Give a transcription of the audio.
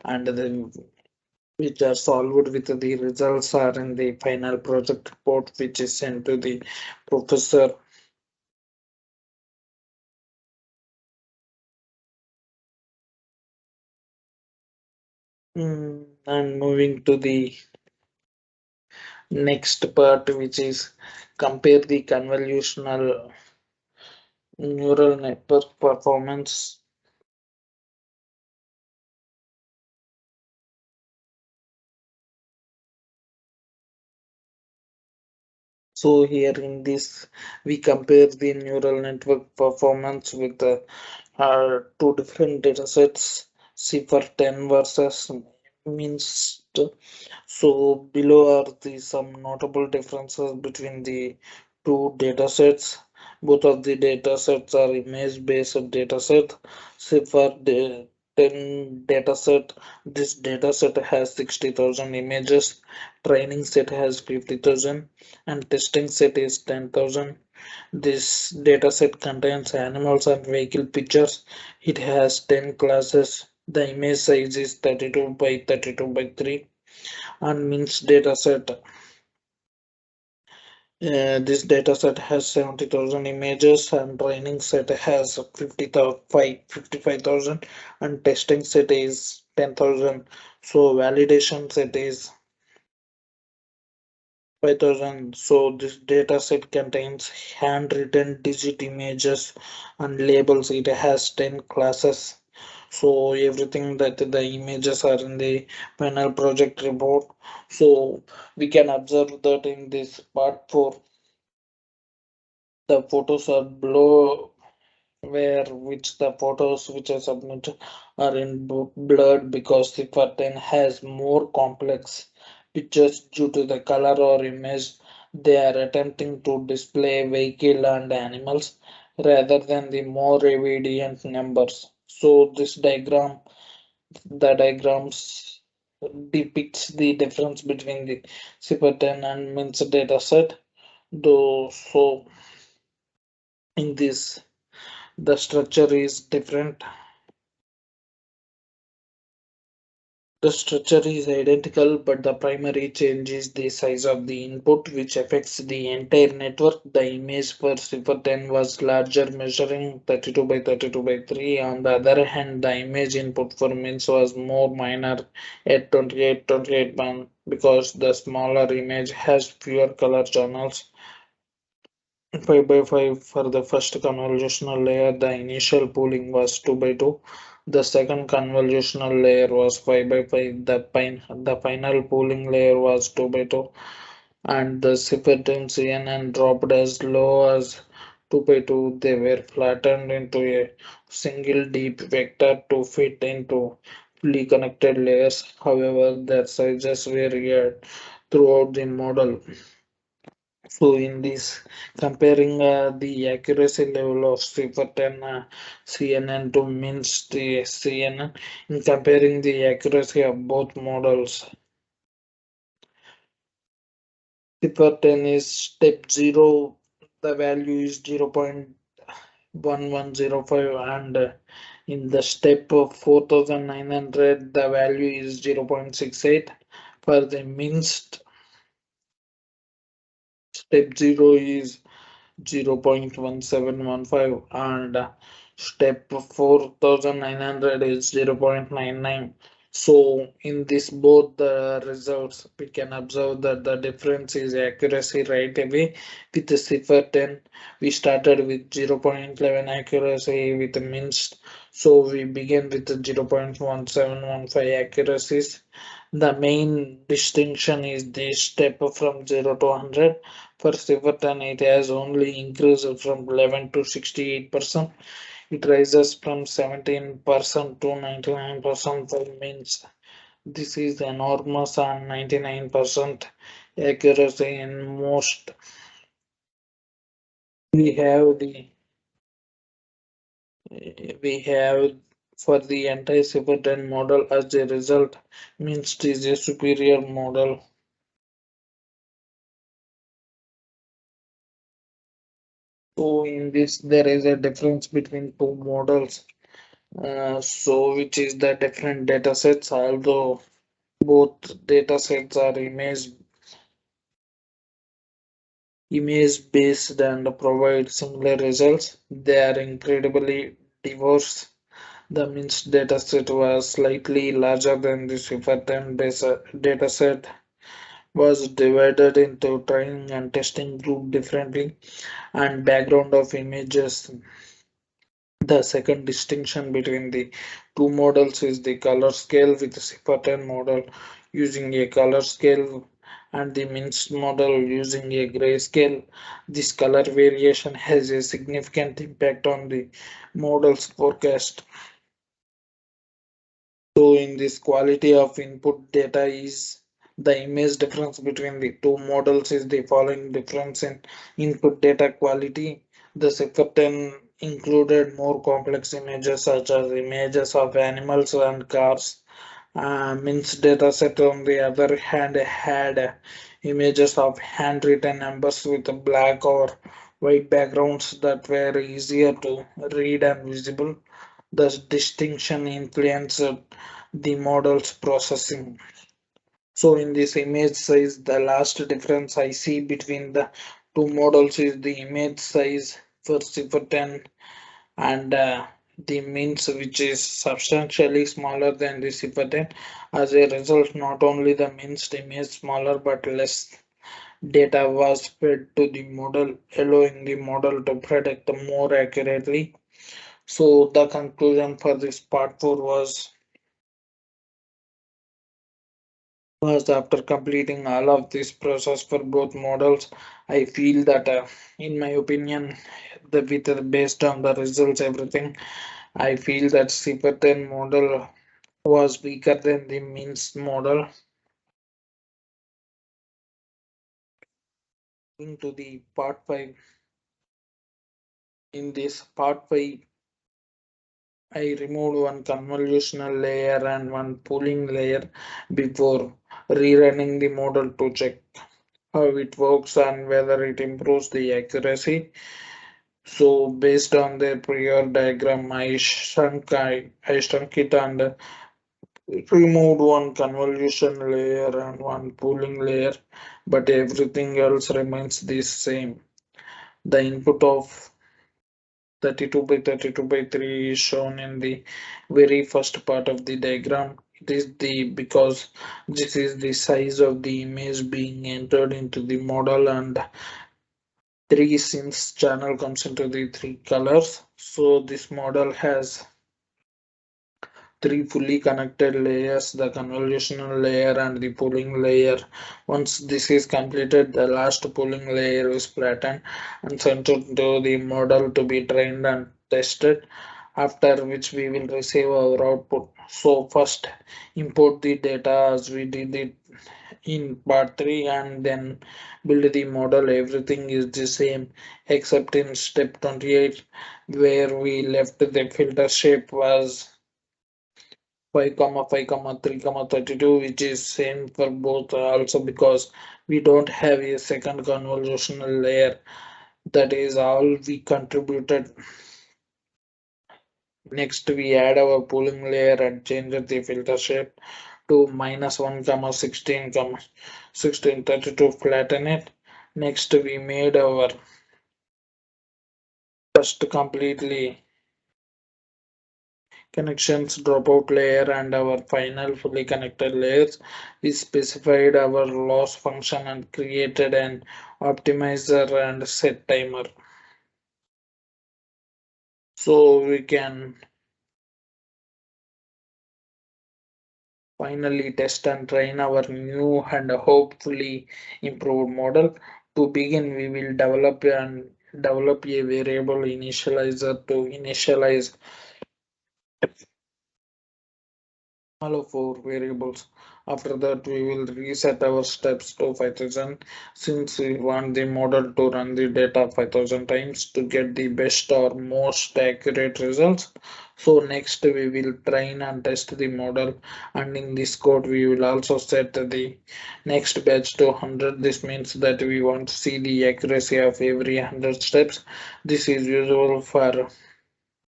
and which are solved with the results are in the final project report, which is sent to the professor. And moving to the next part, which is compare the convolutional neural network performance. So here in this, we compare the neural network performance with two different datasets, CIFAR 10 versus MINST. So below are the some notable differences between the two datasets. Both of the datasets are image-based dataset. CIFAR 10 dataset. This dataset has 60,000 images. Training set has 50,000 and testing set is 10,000. This dataset contains animals and vehicle pictures. It has 10 classes. The image size is 32 by 32 by 3 and means dataset. This dataset has 70,000 images and training set has 55,000 and testing set is 10,000. So validation set is 5,000. So this dataset contains handwritten digit images and labels. It has 10 classes. So everything that the images are in the final project report. So we can observe that in this part 4 the photos are below, where which the photos which are submitted are in blurred because the curtain has more complex pictures due to the color or image they are attempting to display vehicle and animals rather than the more evident numbers. So this the diagrams depicts the difference between the CIFAR 10 and MINS dataset. Though so in this the structure is different. The structure is identical, but the primary change is the size of the input, which affects the entire network. The image for Super 10 was larger, measuring 32 by 32 by 3. On the other hand, the image input for MINS was more minor at 28 because the smaller image has fewer color channels. 5 by 5 for the first convolutional layer, the initial pooling was 2 by 2. The second convolutional layer was 5 by 5. The final pooling layer was 2 by 2. And the Sipperton CNN dropped as low as 2 by 2. They were flattened into a single deep vector to fit into fully connected layers. However, their sizes varied throughout the model. So in this, comparing the accuracy level of Super 10 CNN to means the CNN, in comparing the accuracy of both models, Super 10 is step 0, the value is 0.1105 and in the step of 4900 the value is 0.68. For the minst, step 0 is 0.1715 and step 4900 is 0.99. So in this both the results we can observe that the difference is accuracy right away. With the cipher 10 we started with 0.11 accuracy with the minst, so we begin with the 0.1715 accuracies. The main distinction is the step from 0 to 100. For Silverton, it has only increased from 11 to 68%. It rises from 17% to 99%, which means this is enormous and 99% accuracy in most. We have the we have for the anti-Silverton model as a result means it is a superior model. So in this there is a difference between two models. So which is the different data sets, although both data sets are image based and provide similar results, they are incredibly diverse. The MINS dataset was slightly larger than the SIFR-10 dataset, was divided into training and testing group differently, and background of images. The second distinction between the two models is the color scale, with the SIFR-10 model using a color scale and the MINS model using a grayscale. This color variation has a significant impact on the model's forecast. So in this quality of input data is the image difference between the two models is the following difference in input data quality. The Second included more complex images such as images of animals and cars. Means dataset on the other hand had images of handwritten numbers with black or white backgrounds that were easier to read and visible. The distinction influenced the model's processing. So in this image size, the last difference I see between the two models is the image size for Cipher 10 and the means, which is substantially smaller than the Cipher 10. As a result, not only the means image smaller but less data was fed to the model, allowing the model to predict more accurately. So the conclusion for this part 4 was after completing all of this process for both models, I feel that, in my opinion, based on the results, everything, I feel that CPR10 model was weaker than the means model. Into the part 5, in this part 5, I removed one convolutional layer and one pooling layer before rerunning the model to check how it works and whether it improves the accuracy. So based on the prior diagram, I shrunk it and removed one convolution layer and one pooling layer, but everything else remains the same. The input of 32 by 32 by 3 is shown in the very first part of the diagram. It is the because this is the size of the image being entered into the model, and 3 since channel comes into the 3 colors. So this model has 3 fully connected layers, the convolutional layer and the pooling layer. Once this is completed, the last pooling layer is flattened and sent to the model to be trained and tested, after which we will receive our output. So first import the data as we did it in part 3 and then build the model. Everything is the same except in step 28 where we left the filter shape was 5 comma 5 comma 3 comma 32, which is same for both, also because we don't have a second convolutional layer. That is all we contributed. Next we add our pooling layer and change the filter shape to -1 comma 16 comma 1632 to flatten it. Next we made our first completely connections dropout layer and our final fully connected layers. We specified our loss function and created an optimizer and set timer. So we can finally test and train our new and hopefully improved model. To begin, we will develop a variable initializer to initialize all of our variables. After that, we will reset our steps to 5000 since we want the model to run the data 5000 times to get the best or most accurate results. So next we will train and test the model, and in this code we will also set the next batch to 100. This means that we want to see the accuracy of every 100 steps. This is useful for